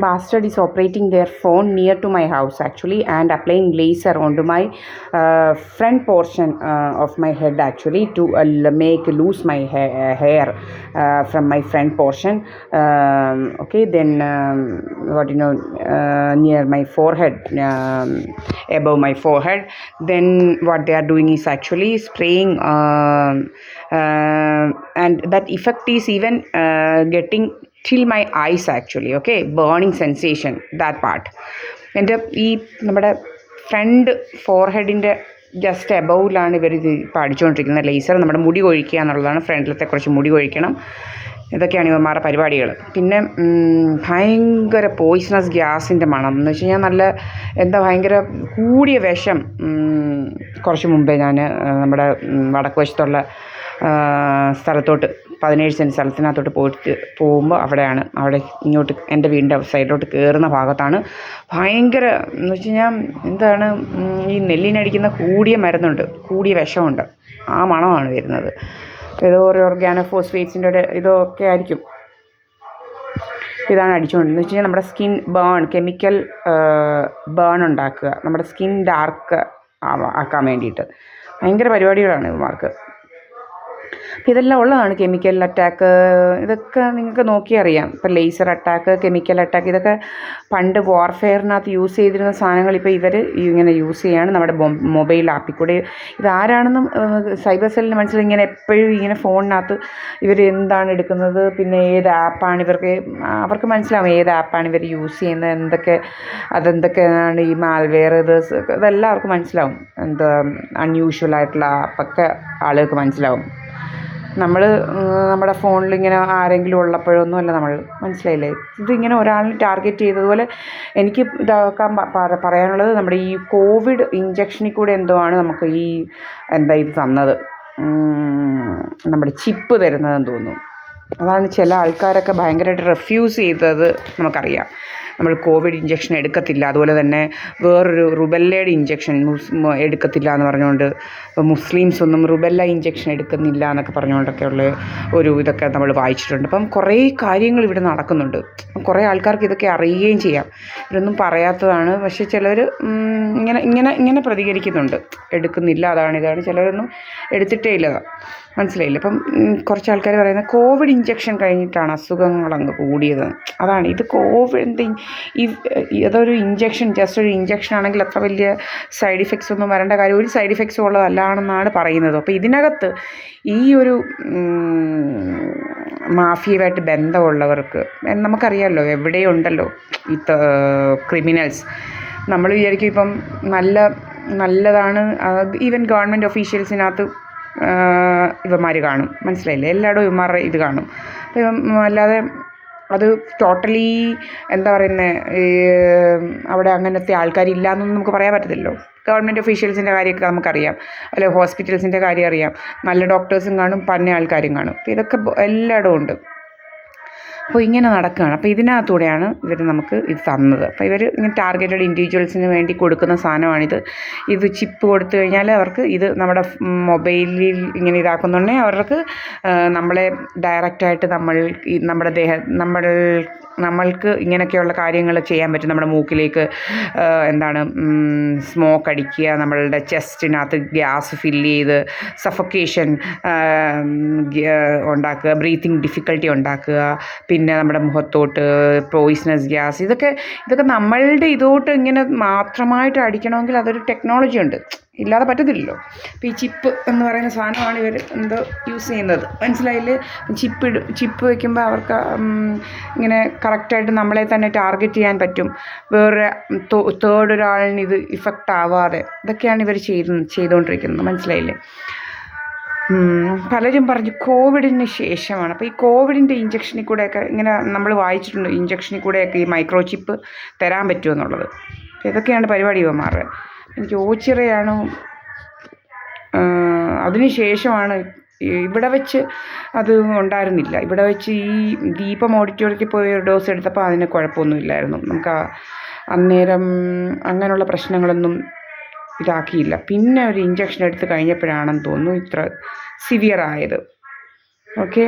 bastard is operating their phone near to my house actually and applying laser onto my front portion of my head actually to make loose my hair from my front portion. Okay, then near my forehead, above my forehead. Then what they are doing is actually spraying and that effect is even getting till my eyes actually. Okay, burning sensation, that part. എൻ്റെ ഈ നമ്മുടെ front ഫോർഹെഡിൻ്റെ just എബൗവിലാണ് ഇവർ ഇത് ഇപ്പോൾ അടിച്ചുകൊണ്ടിരിക്കുന്നത് laser. നമ്മുടെ മുടി കൊഴിക്കുക എന്നുള്ളതാണ്, ഫ്രണ്ടിലത്തെ കുറച്ച് മുടി കൊഴിക്കണം. ഇതൊക്കെയാണ് ഇവന്മാരുടെ പരിപാടികൾ. പിന്നെ ഭയങ്കര പോയിസണസ് ഗ്യാസിൻ്റെ മണം എന്ന് വെച്ച് കഴിഞ്ഞാൽ നല്ല ഭയങ്കര കൂടിയ വിഷം. കുറച്ച് മുമ്പേ ഞാൻ നമ്മുടെ വടക്ക് വശത്തുള്ള സ്ഥലത്തോട്ട് 17 സെൻറ്റ് സ്ഥലത്തിനകത്തോട്ട് പോകുമ്പോൾ അവിടെ ഇങ്ങോട്ട് എൻ്റെ വീടിൻ്റെ സൈഡിലോട്ട് കയറുന്ന ഭാഗത്താണ് ഭയങ്കര എന്ന് വെച്ച് കഴിഞ്ഞാൽ ഈ നെല്ലിനടിക്കുന്ന കൂടിയ മരുന്നുണ്ട്, കൂടിയ വിഷമുണ്ട്, ആ മണമാണ് വരുന്നത്. ഏതോ ഒരു ഓർഗാനോഫോസ്ഫേറ്റ്സിൻ്റെ ഇതൊക്കെ ആയിരിക്കും ഇതാണ് അടിച്ചുകൊണ്ടിരുന്നത്. വെച്ച് കഴിഞ്ഞാൽ നമ്മുടെ സ്കിൻ കെമിക്കൽ ബേൺ ഉണ്ടാക്കുക, നമ്മുടെ സ്കിൻ ഡാർക്ക് ആക്കാൻ വേണ്ടിയിട്ട് ഭയങ്കര പരിപാടികളാണ് ഇവന്മാർക്ക്. അപ്പോൾ ഇതെല്ലാം ഉള്ളതാണ്. കെമിക്കൽ അറ്റാക്ക് ഇതൊക്കെ നിങ്ങൾക്ക് നോക്കി അറിയാം. ഇപ്പോൾ ലേസർ അറ്റാക്ക്, കെമിക്കൽ അറ്റാക്ക്, ഇതൊക്കെ പണ്ട് വാർഫെയറിനകത്ത് യൂസ് ചെയ്തിരുന്ന സാധനങ്ങൾ ഇപ്പോൾ ഇവർ ഇങ്ങനെ യൂസ് ചെയ്യാണ് നമ്മുടെ മൊബൈൽ ആപ്പിൽ കൂടെ. ഇതാരാണെന്നും സൈബർ സെല്ലിന് മനസ്സിലായി. ഇങ്ങനെ എപ്പോഴും ഇങ്ങനെ ഫോണിനകത്ത് ഇവർ എന്താണ് എടുക്കുന്നത്, പിന്നെ ഏത് ആപ്പാണ് അവർക്ക് മനസ്സിലാവും ഏത് ആപ്പാണ് ഇവർ യൂസ് ചെയ്യുന്നത്, അതെന്തൊക്കെയാണ് ഈ മാൽവെയർ, ഇതെല്ലാം അവർക്ക് മനസ്സിലാവും. അൺയൂഷ്വലായിട്ടുള്ള ആപ്പൊക്കെ ആളുകൾക്ക് മനസ്സിലാവും. നമ്മുടെ ഫോണിൽ ഇങ്ങനെ ആരെങ്കിലും ഉള്ളപ്പോഴൊന്നും അല്ല നമ്മൾ, മനസ്സിലായില്ലേ? ഇതിങ്ങനെ ഒരാളിനെ ടാർഗറ്റ് ചെയ്തതുപോലെ എനിക്ക് ഇതാക്കാൻ പറയാനുള്ളത്, നമ്മുടെ ഈ കോവിഡ് ഇഞ്ചക്ഷനിൽ കൂടെ ആണ് നമുക്ക് ഇത് തന്നത്, നമ്മുടെ ചിപ്പ് തരുന്നതെന്ന് തോന്നുന്നു. അതാണ് ചില ആൾക്കാരൊക്കെ ഭയങ്കരമായിട്ട് റെഫ്യൂസ് ചെയ്തത് നമുക്കറിയാം. നമ്മൾ കോവിഡ് ഇഞ്ചക്ഷൻ എടുക്കത്തില്ല, അതുപോലെ തന്നെ വേറൊരു റുബെല്ലയുടെ ഇഞ്ചക്ഷൻ എടുക്കത്തില്ല എന്ന് പറഞ്ഞുകൊണ്ട് മുസ്ലിംസ് ഒന്നും റുബെല്ല ഇഞ്ചക്ഷൻ എടുക്കുന്നില്ല എന്നൊക്കെ പറഞ്ഞുകൊണ്ടൊക്കെയുള്ള ഇതൊക്കെ നമ്മൾ വായിച്ചിട്ടുണ്ട്. അപ്പം കുറേ കാര്യങ്ങൾ ഇവിടെ നടക്കുന്നുണ്ട്. കുറേ ആൾക്കാർക്ക് ഇതൊക്കെ അറിയുകയും ചെയ്യാം. ഇതൊന്നും പറയാത്തതാണ്. പക്ഷേ ചിലർ ഇങ്ങനെ പ്രതികരിക്കുന്നുണ്ട്, എടുക്കുന്നില്ല, ഇതാണ്. ചിലരൊന്നും എടുത്തിട്ടേ ഇല്ല, മനസ്സിലായില്ല. അപ്പം കുറച്ച് ആൾക്കാർ പറയുന്നത് കോവിഡ് ഇഞ്ചക്ഷൻ കഴിഞ്ഞിട്ടാണ് അസുഖങ്ങളങ്ങ് കൂടിയത്. അതാണ് ഇത് കോവിഡ് അതൊരു ഇഞ്ചക്ഷൻ, ജസ്റ്റ് ഒരു ഇഞ്ചക്ഷൻ ആണെങ്കിൽ അത്ര വലിയ സൈഡ് ഇഫക്ട്സ് ഒന്നും വരേണ്ട കാര്യം, ഒരു സൈഡ് ഇഫക്ട്സും ഉള്ളതല്ലാണെന്നാണ് പറയുന്നത്. അപ്പോൾ ഇതിനകത്ത് ഈ ഒരു മാഫിയയുമായിട്ട് ബന്ധമുള്ളവർക്ക് നമുക്കറിയാമല്ലോ, എവിടെയുണ്ടല്ലോ ഈ ക്രിമിനൽസ്. നമ്മൾ വിചാരിക്കും ഇപ്പം നല്ലതാണ്, ഈവൻ ഗവൺമെൻറ് ഒഫീഷ്യൽസിനകത്ത് ഇവന്മാർ കാണും, മനസ്സിലായില്ലേ? എല്ലായിടും ഇവന്മാരുടെ ഇത് കാണും. അല്ലാതെ അത് ടോട്ടലി അവിടെ അങ്ങനത്തെ ആൾക്കാരില്ല എന്നൊന്നും നമുക്ക് പറയാൻ പറ്റത്തില്ലല്ലോ. ഗവൺമെൻറ് ഒഫീഷ്യൽസിൻ്റെ കാര്യമൊക്കെ നമുക്കറിയാം, അല്ലെ ഹോസ്പിറ്റൽസിൻ്റെ കാര്യം അറിയാം. നല്ല ഡോക്ടേഴ്സും കാണും, പന്ന ആൾക്കാരും കാണും. അപ്പോൾ ഇതൊക്കെ എല്ലായിടവും ഉണ്ട്. അപ്പോൾ ഇങ്ങനെ നടക്കുകയാണ്. അപ്പോൾ ഇതിനകത്തൂടെയാണ് ഇവർ നമുക്ക് ഇത് തന്നത്. അപ്പോൾ ഇവർ ഇങ്ങനെ ടാർഗറ്റഡ് ഇൻഡിവിജ്വൽസിന് വേണ്ടി കൊടുക്കുന്ന സാധനമാണിത്. ഇത് ചിപ്പ് കൊടുത്തു കഴിഞ്ഞാൽ അവർക്ക് ഇത് നമ്മുടെ മൊബൈലിൽ ഇങ്ങനെ ഇതാക്കുന്നുണ്ടെങ്കിൽ അവർക്ക് നമ്മളെ ഡയറക്റ്റായിട്ട് നമ്മൾക്ക് ഇങ്ങനെയൊക്കെയുള്ള കാര്യങ്ങൾ ചെയ്യാൻ പറ്റും. നമ്മുടെ മൂക്കിലേക്ക് സ്മോക്ക് അടിക്കുക, നമ്മളുടെ ചെസ്റ്റിനകത്ത് ഗ്യാസ് ഫില്ല് ചെയ്ത് സഫൊക്കേഷൻ ഉണ്ടാക്കുക, ബ്രീത്തിങ് ഡിഫിക്കൽട്ടി ഉണ്ടാക്കുക, പിന്നെ നമ്മുടെ മുഖത്തോട്ട് പോയിസണസ് ഗ്യാസ്, ഇതൊക്കെ നമ്മളുടെ ഇതോട്ട് ഇങ്ങനെ മാത്രമായിട്ട് അടിക്കണമെങ്കിൽ അതൊരു ടെക്നോളജി ഉണ്ട്, ഇല്ലാതെ പറ്റത്തില്ലല്ലോ. അപ്പോൾ ഈ ചിപ്പ് എന്ന് പറയുന്ന സാധനമാണ് ഇവർ യൂസ് ചെയ്യുന്നത്, മനസ്സിലായില്ലേ? ചിപ്പ് വയ്ക്കുമ്പോൾ അവർക്ക് ഇങ്ങനെ കറക്റ്റായിട്ട് നമ്മളെ തന്നെ ടാർഗറ്റ് ചെയ്യാൻ പറ്റും, വേറെ തേർഡ് ഒരാളിന് ഇത് ഇഫക്റ്റ് ആവാതെ. ഇതൊക്കെയാണ് ഇവർ ചെയ്തുകൊണ്ടിരിക്കുന്നത്, മനസ്സിലായില്ലേ? പലരും പറഞ്ഞു കോവിഡിന് ശേഷമാണ്. അപ്പോൾ ഈ കോവിഡിൻ്റെ ഇഞ്ചക്ഷനിൽ കൂടെയൊക്കെ ഇങ്ങനെ നമ്മൾ വായിച്ചിട്ടുണ്ട്, ഇഞ്ചക്ഷനിൽ കൂടെയൊക്കെ ഈ മൈക്രോ ചിപ്പ് തരാൻ പറ്റുമെന്നുള്ളത്. ഇതൊക്കെയാണ് പരിപാടി ഇവന്മാരുടെ. എനിക്ക് ഓച്ചിറയാണോ അതിന് ശേഷമാണ്, ഇവിടെ വെച്ച് അത് ഉണ്ടായിരുന്നില്ല. ഇവിടെ വെച്ച് ഈ ദീപം ഓഡിറ്റോറിയത്തിൽ പോയി ഒരു ഡോസ് എടുത്തപ്പോൾ അതിന് കുഴപ്പമൊന്നുമില്ലായിരുന്നു. നമുക്ക് അന്നേരം അങ്ങനെയുള്ള പ്രശ്നങ്ങളൊന്നും ഇതാക്കിയില്ല. പിന്നെ ഒരു ഇഞ്ചക്ഷൻ എടുത്ത് കഴിഞ്ഞപ്പോഴാണെന്ന് തോന്നുന്നു ഇത്ര സിവിയർ ആയത്. ഓക്കെ.